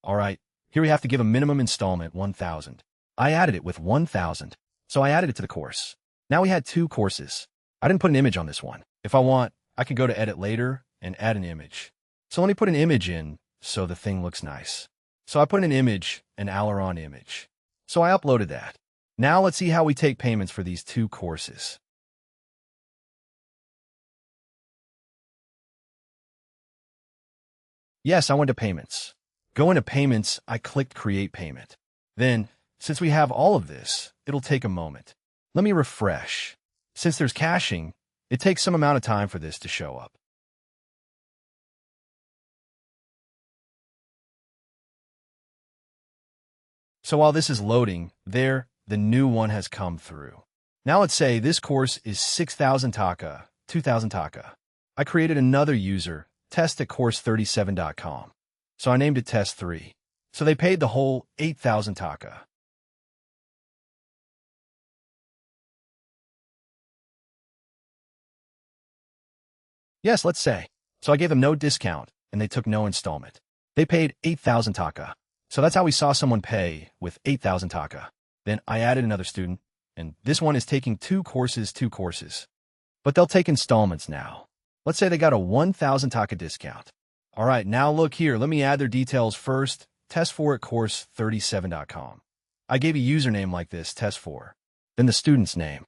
Speaker 1: All right, here we have to give a minimum installment 1,000. I added it with 1,000, so I added it to the course. Now we had 2 courses. I didn't put an image on this one. If I want, I can go to Edit later and add an image. So let me put an image in so the thing looks nice. So I put an image, an aileron image. So I uploaded that. Now let's see how we take payments for these 2 courses. Yes, I went to Payments. Go into Payments, I clicked Create Payment. Then, since we have all of this, it'll take a moment. Let me refresh. Since there's caching, it takes some amount of time for this to show up. So while this is loading, the new one has come through. Now let's say this course is 6,000 Taka, 2,000 Taka. I created another user, test@course37.com. So I named it Test 3. So they paid the whole 8,000 Taka. Yes, let's say. So I gave them no discount, and they took no installment. They paid 8,000 Taka. So that's how we saw someone pay with 8,000 Taka. Then I added another student, and this one is taking 2 courses. But they'll take installments now. Let's say they got a 1,000 Taka discount. All right, now look here. Let me add their details first. Test4@course37.com. I gave a username like this, Test4. Then the student's name.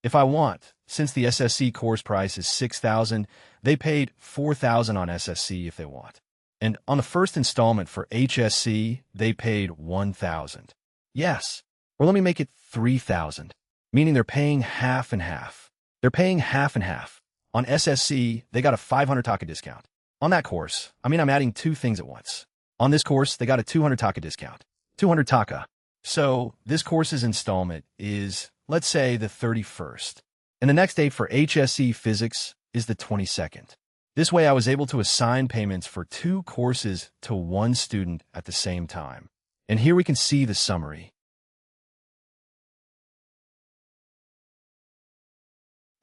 Speaker 1: If I want, since the SSC course price is $6,000, they paid $4,000 on SSC if they want. And on the first installment for HSC, they paid $1,000. Yes. Or let me make it $3,000, meaning they're paying half and half. They're paying half and half. On SSC, they got a 500 taka discount. On that course, I'm adding two things at once. On this course, they got a 200 taka discount. 200 taka. So this course's installment is, let's say, the 31st. And the next date for HSC Physics is the 22nd. This way, I was able to assign payments for two courses to one student at the same time. And here we can see the summary.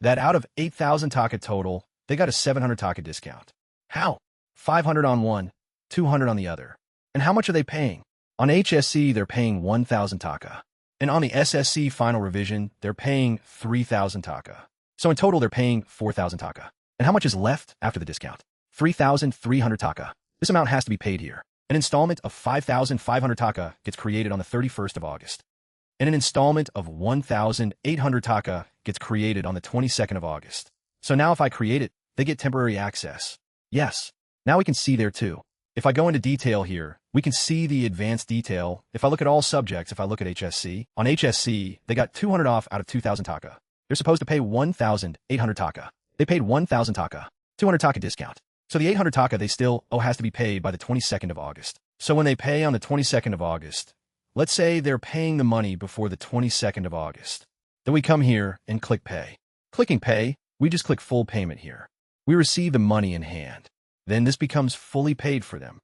Speaker 1: That out of 8,000 taka total, they got a 700 taka discount. How? 500 on one, 200 on the other. And how much are they paying? On HSC, they're paying 1,000 taka. And on the SSC final revision, they're paying 3,000 taka. So in total, they're paying 4,000 taka. And how much is left after the discount? 3,300 taka. This amount has to be paid here. An installment of 5,500 taka gets created on the 31st of August. And an installment of 1,800 taka gets created on the 22nd of August. So now if I create it, they get temporary access. Yes. Now we can see there too. If I go into detail here, we can see the advanced detail. If I look at all subjects, if I look at HSC, on HSC, they got 200 off out of 2,000 taka. They're supposed to pay 1,800 taka. They paid 1,000 taka, 200 taka discount. So the 800 taka they still owe has to be paid by the 22nd of August. So when they pay on the 22nd of August, let's say they're paying the money before the 22nd of August. Then we come here and click Pay. Clicking Pay, we just click Full Payment here. We receive the money in hand. Then this becomes fully paid for them.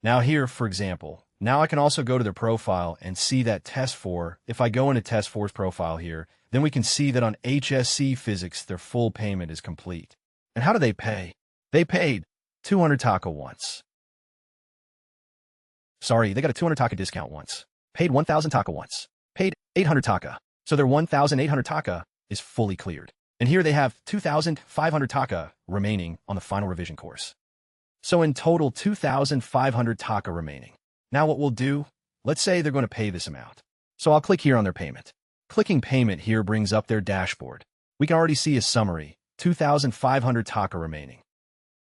Speaker 1: Now here, for example, now I can also go to their profile and see that Test 4. If I go into Test 4's profile here, then we can see that on HSC Physics, their full payment is complete. And how do they pay? They paid 200 taka once. Sorry, they got a 200 taka discount once. Paid 1,000 taka once. Paid 800 taka. So their 1,800 taka is fully cleared. And here they have 2,500 taka remaining on the final revision course. So in total, 2,500 taka remaining. Now what we'll do, let's say they're going to pay this amount. So I'll click here on their payment. Clicking Payment here brings up their dashboard. We can already see a summary, 2,500 taka remaining.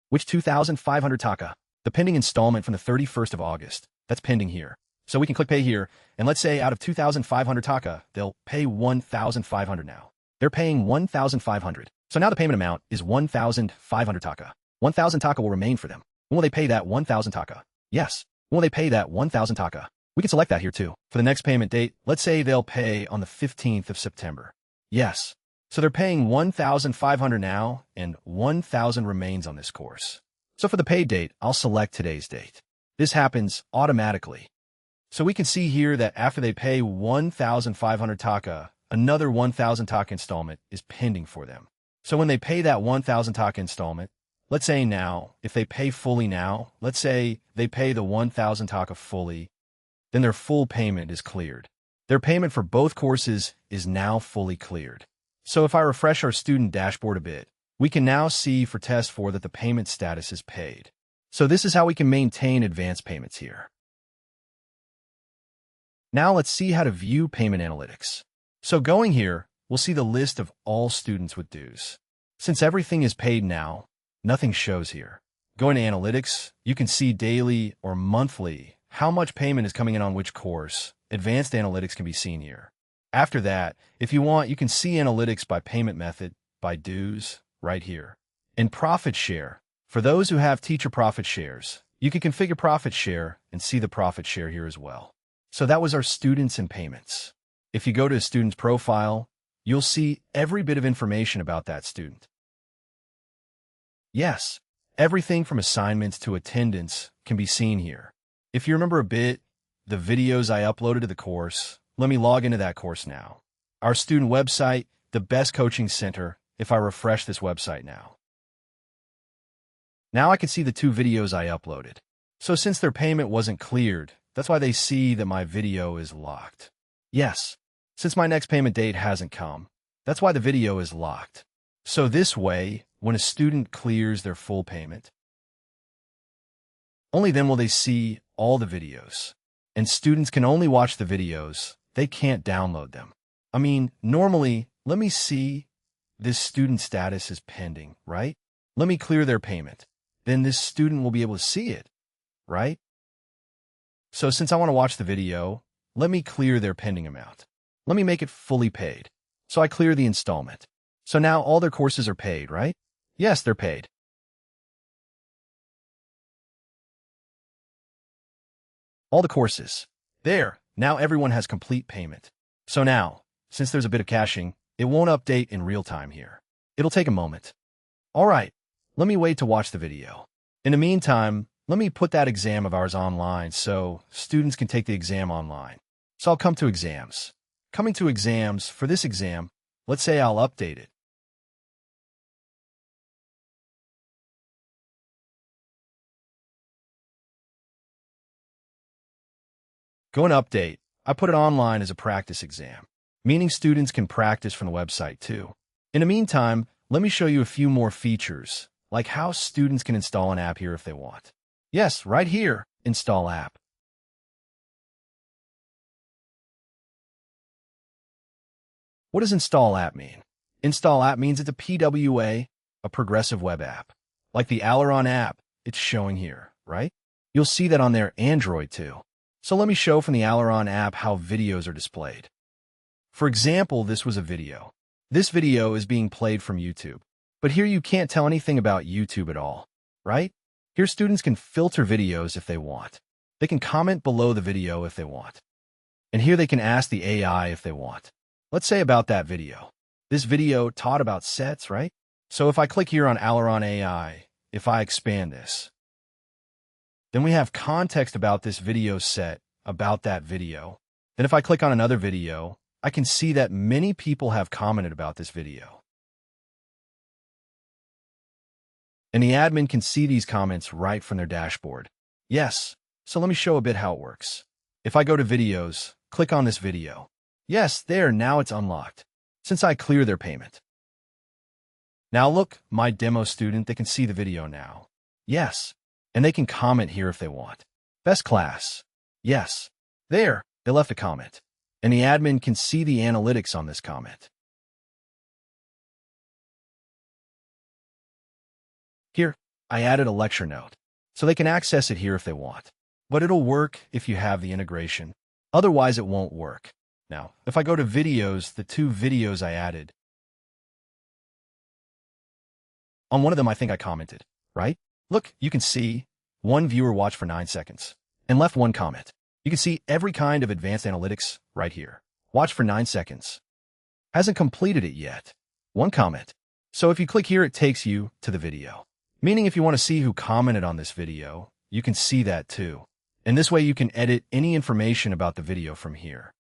Speaker 1: Which 2,500 taka? The pending installment from the 31st of August. That's pending here. So we can click Pay here, and let's say out of 2,500 taka, they'll pay 1,500 now. They're paying 1,500. So now the payment amount is 1,500 taka. 1,000 taka will remain for them. When will they pay that 1,000 taka? Yes. When will they pay that 1,000 taka? We can select that here too. For the next payment date, let's say they'll pay on the 15th of September. Yes. So they're paying 1,500 now, and 1,000 remains on this course. So for the pay date, I'll select today's date. This happens automatically. So we can see here that after they pay 1,500 taka, another 1,000 taka installment is pending for them. So when they pay that 1,000 taka installment, let's say now, if they pay fully now, let's say they pay the 1,000 taka fully, then their full payment is cleared. Their payment for both courses is now fully cleared. So if I refresh our student dashboard a bit, we can now see for Test 4 that the payment status is paid. So this is how we can maintain advance payments here. Now let's see how to view payment analytics. So going here, we'll see the list of all students with dues. Since everything is paid now, nothing shows here. Going to analytics, you can see daily or monthly how much payment is coming in on which course. Advanced analytics can be seen here. After that, if you want, you can see analytics by payment method, by dues, right here. And profit share. For those who have teacher profit shares, you can configure profit share and see the profit share here as well. So that was our students and payments. If you go to a student's profile, you'll see every bit of information about that student. Yes, everything from assignments to attendance can be seen here. If you remember a bit, the videos I uploaded to the course, let me log into that course now. Our student website, the best coaching center, if I refresh this website now. Now I can see the two videos I uploaded. So since their payment wasn't cleared, that's why they see that my video is locked. Yes, since my next payment date hasn't come, that's why the video is locked. So this way, when a student clears their full payment, only then will they see all the videos. And students can only watch the videos, they can't download them. Normally, let me see this student status is pending, right? Let me clear their payment. Then this student will be able to see it, right? So since I want to watch the video, let me clear their pending amount. Let me make it fully paid. So I clear the installment. So now all their courses are paid, right? Yes, they're paid. All the courses. There, now everyone has complete payment. So now, since there's a bit of caching, it won't update in real time here. It'll take a moment. All right, let me wait to watch the video. In the meantime, let me put that exam of ours online so students can take the exam online. So I'll come to exams. Coming to exams, for this exam, let's say I'll update it. Go and update. I put it online as a practice exam, meaning students can practice from the website too. In the meantime, let me show you a few more features, like how students can install an app here if they want. Yes, right here, install app. What does install app mean? Install app means it's a PWA, a progressive web app. Like the Aileron app, it's showing here, right? You'll see that on their Android too. So let me show from the Aileron app how videos are displayed. For example, this was a video. This video is being played from YouTube. But here you can't tell anything about YouTube at all, right? Here students can filter videos if they want. They can comment below the video if they want. And here they can ask the AI if they want. Let's say about that video. This video taught about sets, right? So if I click here on Aileron AI, if I expand this, then we have context about this video set, about that video. Then if I click on another video, I can see that many people have commented about this video. And the admin can see these comments right from their dashboard. Yes, so let me show a bit how it works. If I go to videos, click on this video. Yes, there, now it's unlocked, since I clear their payment. Now look, my demo student, they can see the video now. Yes, and they can comment here if they want. Best class. Yes, there, they left a comment. And the admin can see the analytics on this comment. Here, I added a lecture note, so they can access it here if they want. But it'll work if you have the integration. Otherwise, it won't work. Now, if I go to videos, the two videos I added, on one of them I think I commented, right? Look, you can see one viewer watched for 9 seconds and left one comment. You can see every kind of advanced analytics right here. Watch for 9 seconds. Hasn't completed it yet. One comment. So if you click here, it takes you to the video. Meaning if you want to see who commented on this video, you can see that too. And this way you can edit any information about the video from here.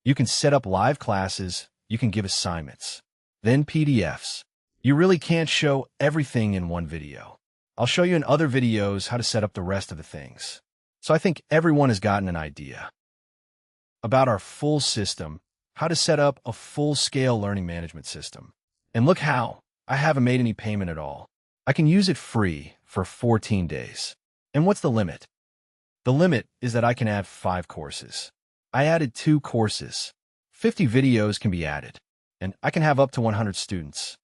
Speaker 1: You can set up live classes, you can give assignments, then PDFs. You really can't show everything in one video. I'll show you in other videos how to set up the rest of the things. So I think everyone has gotten an idea about our full system, how to set up a full-scale learning management system. And look how I haven't made any payment at all. I can use it free for 14 days. And what's the limit? The limit is that I can add 5 courses. I added 2 courses. 50 videos can be added, and I can have up to 100 students.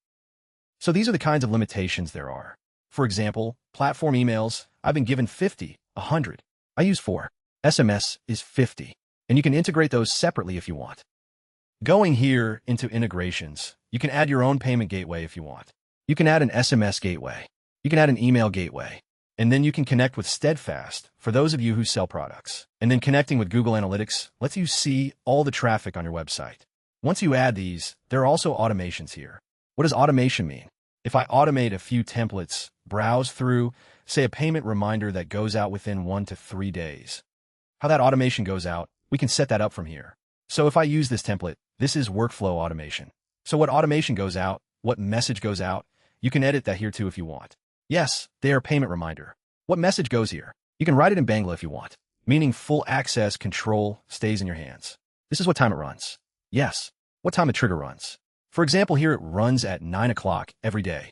Speaker 1: So these are the kinds of limitations there are. For example, platform emails, I've been given 50, 100. I use 4. SMS is 50, and you can integrate those separately if you want. Going here into integrations, you can add your own payment gateway if you want. You can add an SMS gateway. You can add an email gateway. And then you can connect with Steadfast for those of you who sell products. And then connecting with Google Analytics lets you see all the traffic on your website. Once you add these, there are also automations here. What does automation mean? If I automate a few templates, browse through, say a payment reminder that goes out within 1 to 3 days. How that automation goes out, we can set that up from here. So if I use this template, this is workflow automation. So what automation goes out, what message goes out, you can edit that here too if you want. Yes, they are payment reminder. What message goes here? You can write it in Bangla if you want, meaning full access control stays in your hands. This is what time it runs. Yes, what time the trigger runs. For example, here it runs at 9 o'clock every day.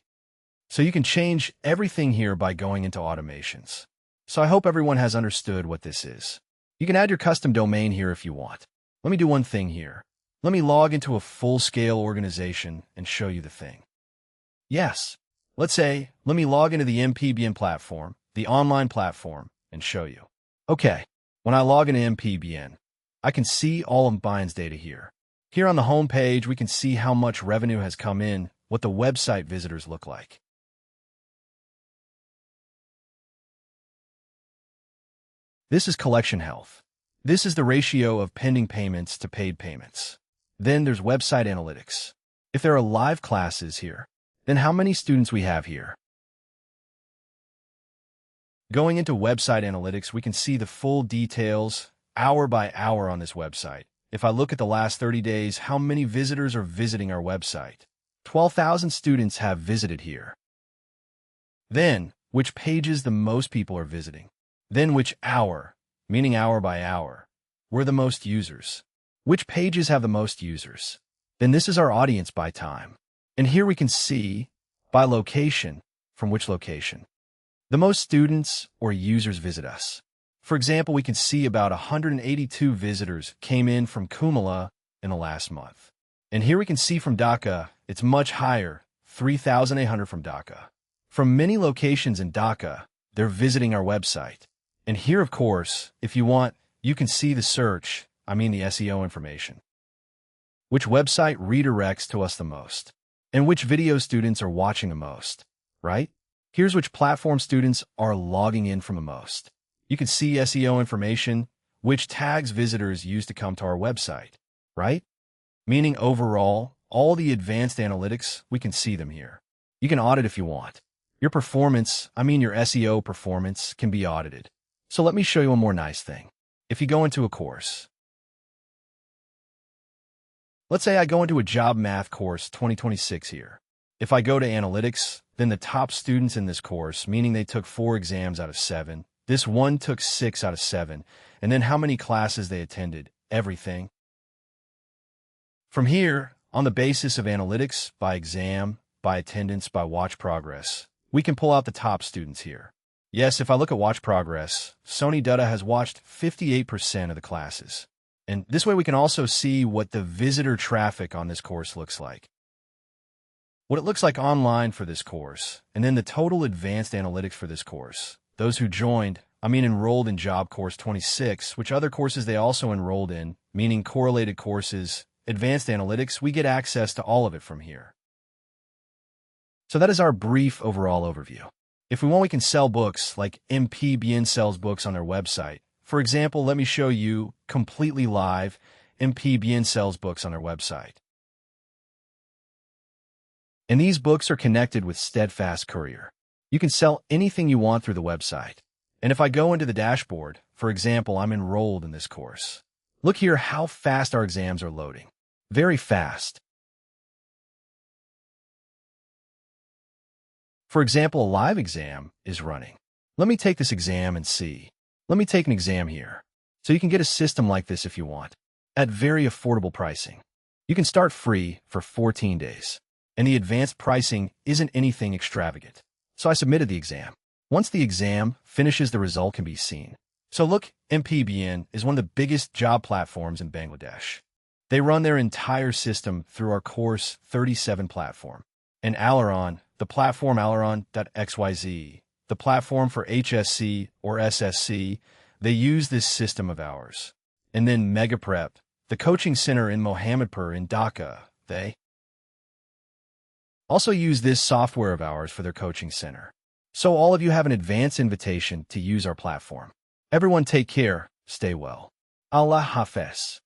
Speaker 1: So you can change everything here by going into automations. So I hope everyone has understood what this is. You can add your custom domain here if you want. Let me do one thing here. Let me log into a full-scale organization and show you the thing. Yes, let me log into the MPBN platform, the online platform, and show you. Okay, when I log into MPBN, I can see all of Bian's data here. Here on the home page, we can see how much revenue has come in, what the website visitors look like. This is collection health. This is the ratio of pending payments to paid payments. Then there's website analytics. If there are live classes here, then how many students we have here. Going into website analytics, we can see the full details hour by hour on this website. If I look at the last 30 days, how many visitors are visiting our website? 12,000 students have visited here. Then, which pages the most people are visiting? Then which hour, meaning hour by hour, were the most users? Which pages have the most users? Then this is our audience by time. And here we can see, by location, from which location the most students or users visit us. For example, we can see about 182 visitors came in from Kumala in the last month. And here we can see from Dhaka, it's much higher, 3,800 from Dhaka. From many locations in Dhaka, they're visiting our website. And here, of course, if you want, you can see the the SEO information. Which website redirects to us the most? And which video students are watching the most, right? Here's which platform students are logging in from the most. You can see SEO information, which tags visitors use to come to our website, right? Meaning overall, all the advanced analytics, we can see them here. You can audit if you want. Your your SEO performance can be audited. So let me show you one more nice thing. If you go into a course, let's say I go into a job math course 2026 here. If I go to analytics, then the top students in this course, meaning they took 4 exams out of 7, this one took 6 out of 7, and then how many classes they attended, everything. From here, on the basis of analytics, by exam, by attendance, by watch progress, we can pull out the top students here. Yes, if I look at watch progress, Sony Dutta has watched 58% of the classes. And this way we can also see what the visitor traffic on this course looks like. What it looks like online for this course, and then the total advanced analytics for this course. Those who enrolled in Job Course 26, which other courses they also enrolled in, meaning correlated courses, advanced analytics, we get access to all of it from here. So that is our brief overall overview. If we want, we can sell books like MPBN sells books on their website. For example, let me show you completely live MPBN sells books on their website. And these books are connected with Steadfast Courier. You can sell anything you want through the website. And if I go into the dashboard, for example, I'm enrolled in this course. Look here how fast our exams are loading. Very fast. For example, a live exam is running. Let me take this exam and see. Let me take an exam here. So you can get a system like this if you want, at very affordable pricing. You can start free for 14 days. And the advanced pricing isn't anything extravagant. So I submitted the exam. Once the exam finishes, the result can be seen. So look, MPBN is one of the biggest job platforms in Bangladesh. They run their entire system through our Course37 platform. And Alaron, the platform Alaron.xyz, the platform for HSC or SSC, they use this system of ours. And then Megaprep, the coaching center in Mohammadpur in Dhaka, they also use this software of ours for their coaching center. So all of you have an advance invitation to use our platform. Everyone take care, stay well. Allah Hafez.